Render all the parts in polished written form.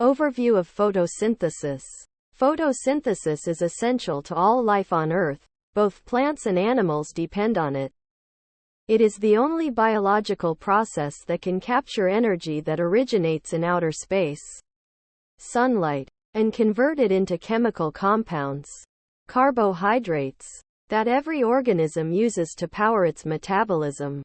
Overview of photosynthesis. Photosynthesis is essential to all life on Earth. Both plants and animals depend on it. It is the only biological process that can capture energy that originates in outer space, sunlight, and convert it into chemical compounds, carbohydrates, that every organism uses to power its metabolism.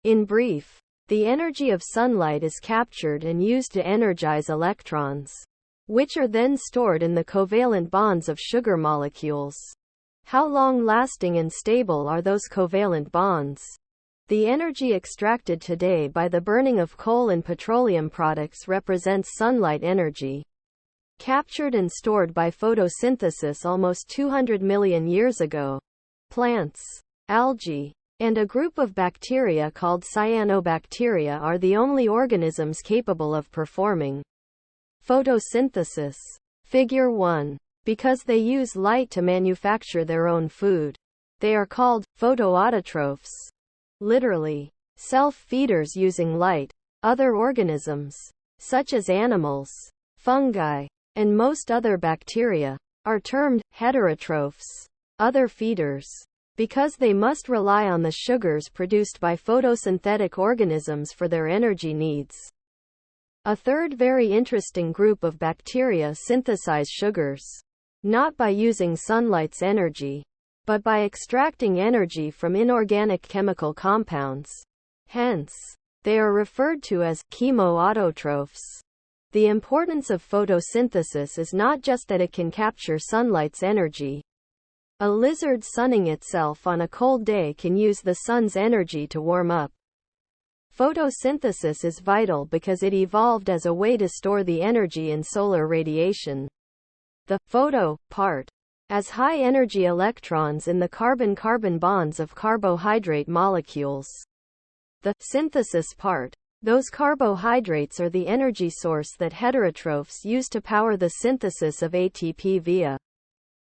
In brief, the energy of sunlight is captured and used to energize electrons, which are then stored in the covalent bonds of sugar molecules. How long-lasting and stable are those covalent bonds? The energy extracted today by the burning of coal and petroleum products represents sunlight energy, captured and stored by photosynthesis almost 200 million years ago. Plants, algae, and a group of bacteria called cyanobacteria are the only organisms capable of performing photosynthesis. Figure 1. Because they use light to manufacture their own food, they are called photoautotrophs. Literally, self-feeders using light. Other organisms, such as animals, fungi, and most other bacteria, are termed heterotrophs, other feeders, because they must rely on the sugars produced by photosynthetic organisms for their energy needs. A third very interesting group of bacteria synthesize sugars, not by using sunlight's energy, but by extracting energy from inorganic chemical compounds. Hence, they are referred to as chemoautotrophs. The importance of photosynthesis is not just that it can capture sunlight's energy. A lizard sunning itself on a cold day can use the sun's energy to warm up. Photosynthesis is vital because it evolved as a way to store the energy in solar radiation. The photo part as high-energy electrons in the carbon-carbon bonds of carbohydrate molecules. The synthesis part. Those carbohydrates are the energy source that heterotrophs use to power the synthesis of ATP via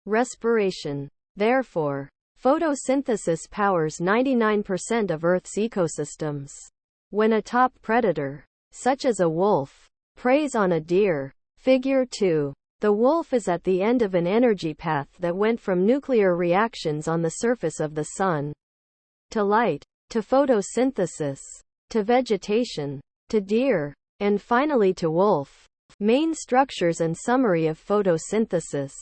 respiration. Therefore, photosynthesis powers 99% of Earth's ecosystems. When a top predator, such as a wolf, preys on a deer, figure 2, the wolf is at the end of an energy path that went from nuclear reactions on the surface of the sun, to light, to photosynthesis, to vegetation, to deer, and finally to wolf. Main structures and summary of photosynthesis.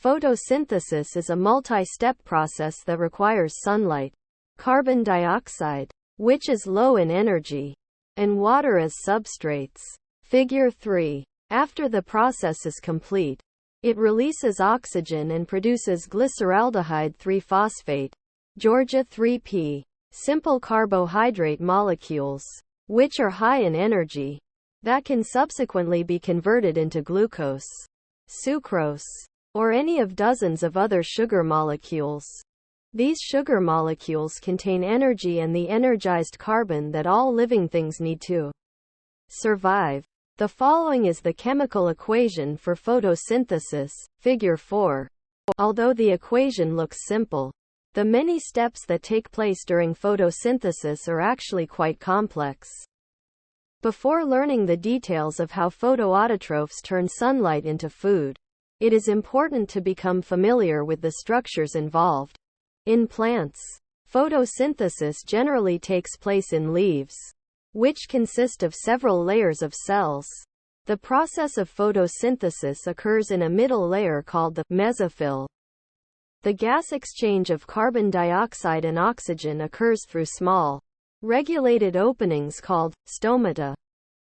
Photosynthesis is a multi-step process that requires sunlight, carbon dioxide, which is low in energy, and water as substrates. Figure 3. After the process is complete, it releases oxygen and produces glyceraldehyde 3-phosphate, Georgia 3P, simple carbohydrate molecules, which are high in energy, that can subsequently be converted into glucose, sucrose, or any of dozens of other sugar molecules. These sugar molecules contain energy and the energized carbon that all living things need to survive. The following is the chemical equation for photosynthesis, figure 4. Although the equation looks simple, the many steps that take place during photosynthesis are actually quite complex. Before learning the details of how photoautotrophs turn sunlight into food, it is important to become familiar with the structures involved. In plants, photosynthesis generally takes place in leaves, which consist of several layers of cells. The process of photosynthesis occurs in a middle layer called the mesophyll. The gas exchange of carbon dioxide and oxygen occurs through small, regulated openings called stomata,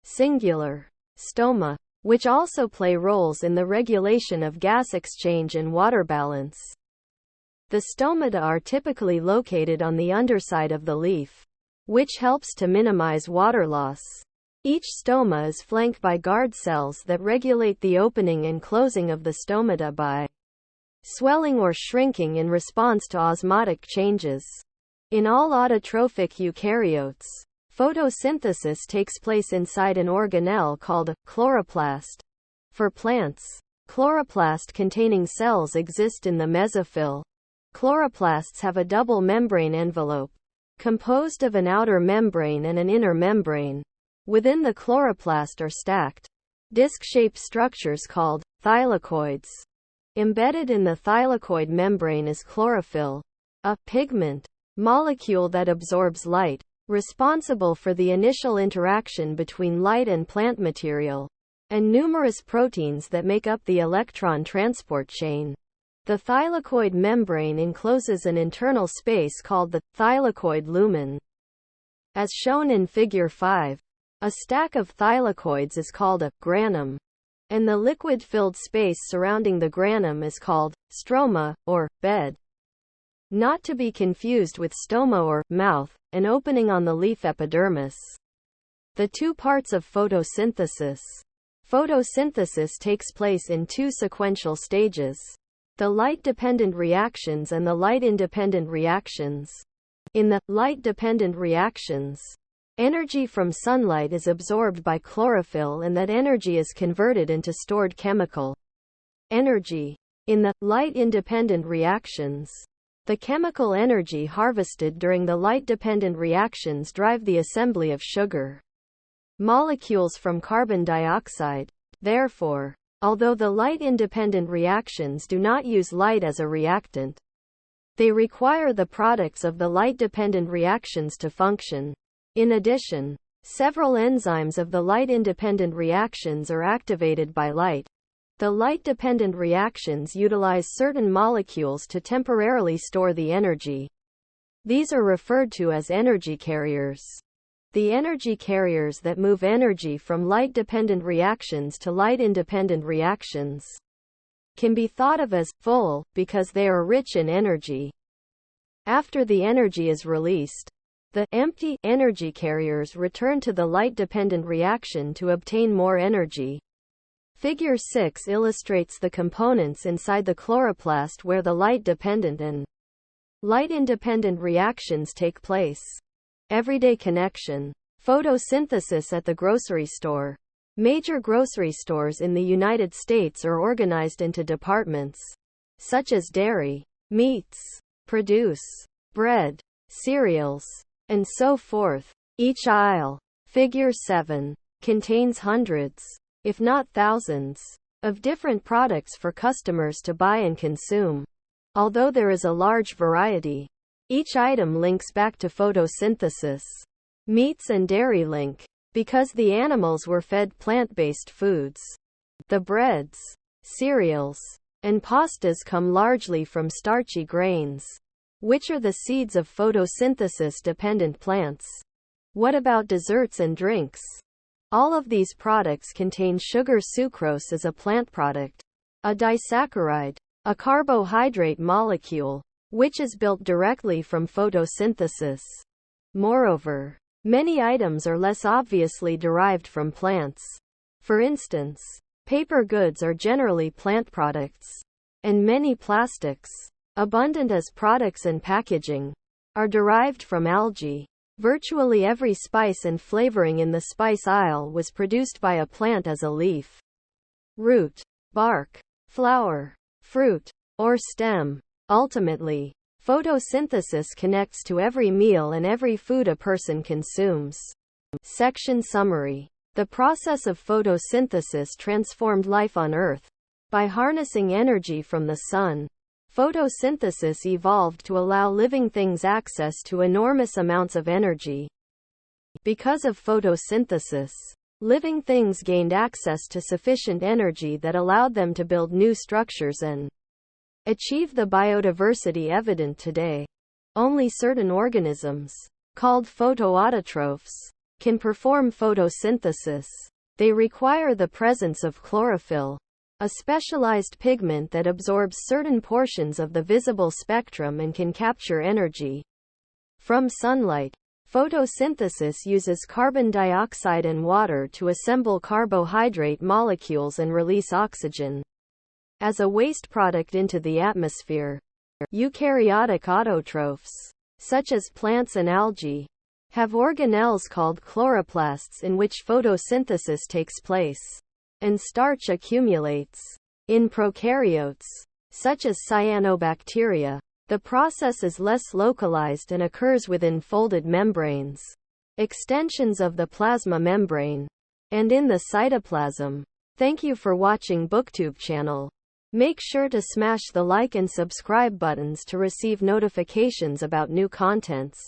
singular, stoma, which also play roles in the regulation of gas exchange and water balance. The stomata are typically located on the underside of the leaf, which helps to minimize water loss. Each stoma is flanked by guard cells that regulate the opening and closing of the stomata by swelling or shrinking in response to osmotic changes. In all autotrophic eukaryotes, photosynthesis takes place inside an organelle called a chloroplast. For plants, chloroplast-containing cells exist in the mesophyll. Chloroplasts have a double membrane envelope, composed of an outer membrane and an inner membrane. Within the chloroplast are stacked disc-shaped structures called thylakoids. Embedded in the thylakoid membrane is chlorophyll, a pigment molecule that absorbs light, responsible for the initial interaction between light and plant material, and numerous proteins that make up the electron transport chain. The thylakoid membrane encloses an internal space called the thylakoid lumen. As shown in Figure 5, a stack of thylakoids is called a granum, and the liquid-filled space surrounding the granum is called stroma, or bed. Not to be confused with stoma or mouth, an opening on the leaf epidermis. The two parts of photosynthesis. Photosynthesis takes place in two sequential stages: the light-dependent reactions and the light-independent reactions. In the light-dependent reactions, energy from sunlight is absorbed by chlorophyll, and that energy is converted into stored chemical energy. In the light-independent reactions, the chemical energy harvested during the light-dependent reactions drive the assembly of sugar molecules from carbon dioxide. Therefore, although the light-independent reactions do not use light as a reactant, they require the products of the light-dependent reactions to function. In addition, several enzymes of the light-independent reactions are activated by light. The light-dependent reactions utilize certain molecules to temporarily store the energy. These are referred to as energy carriers. The energy carriers that move energy from light-dependent reactions to light-independent reactions can be thought of as full, because they are rich in energy. After the energy is released, the empty energy carriers return to the light-dependent reaction to obtain more energy. Figure 6 illustrates the components inside the chloroplast where the light-dependent and light-independent reactions take place. Everyday connection. Photosynthesis at the grocery store. Major grocery stores in the United States are organized into departments, such as dairy, meats, produce, bread, cereals, and so forth. Each aisle, Figure 7, contains hundreds, if not thousands, of different products for customers to buy and consume. Although there is a large variety, each item links back to photosynthesis. Meats and dairy link, because the animals were fed plant-based foods. The breads, cereals, and pastas come largely from starchy grains, which are the seeds of photosynthesis-dependent plants. What about desserts and drinks? All of these products contain sugar. Sucrose is a plant product, a disaccharide, a carbohydrate molecule, which is built directly from photosynthesis. Moreover, many items are less obviously derived from plants. For instance, paper goods are generally plant products, and many plastics, abundant as products and packaging, are derived from algae. Virtually every spice and flavoring in the spice aisle was produced by a plant as a leaf, root, bark, flower, fruit, or stem. Ultimately, photosynthesis connects to every meal and every food a person consumes. Section summary. The process of photosynthesis transformed life on Earth. By harnessing energy from the sun, photosynthesis evolved to allow living things access to enormous amounts of energy. Because of photosynthesis, living things gained access to sufficient energy that allowed them to build new structures and achieve the biodiversity evident today. Only certain organisms, called photoautotrophs, can perform photosynthesis. They require the presence of chlorophyll, a specialized pigment that absorbs certain portions of the visible spectrum and can capture energy from sunlight. Photosynthesis uses carbon dioxide and water to assemble carbohydrate molecules and release oxygen as a waste product into the atmosphere. Eukaryotic autotrophs, such as plants and algae, have organelles called chloroplasts in which photosynthesis takes place, and starch accumulates. In prokaryotes, such as cyanobacteria, the process is less localized and occurs within folded membranes, extensions of the plasma membrane, and in the cytoplasm. Thank you for watching BookTube channel. Make sure to smash the like and subscribe buttons to receive notifications about new contents.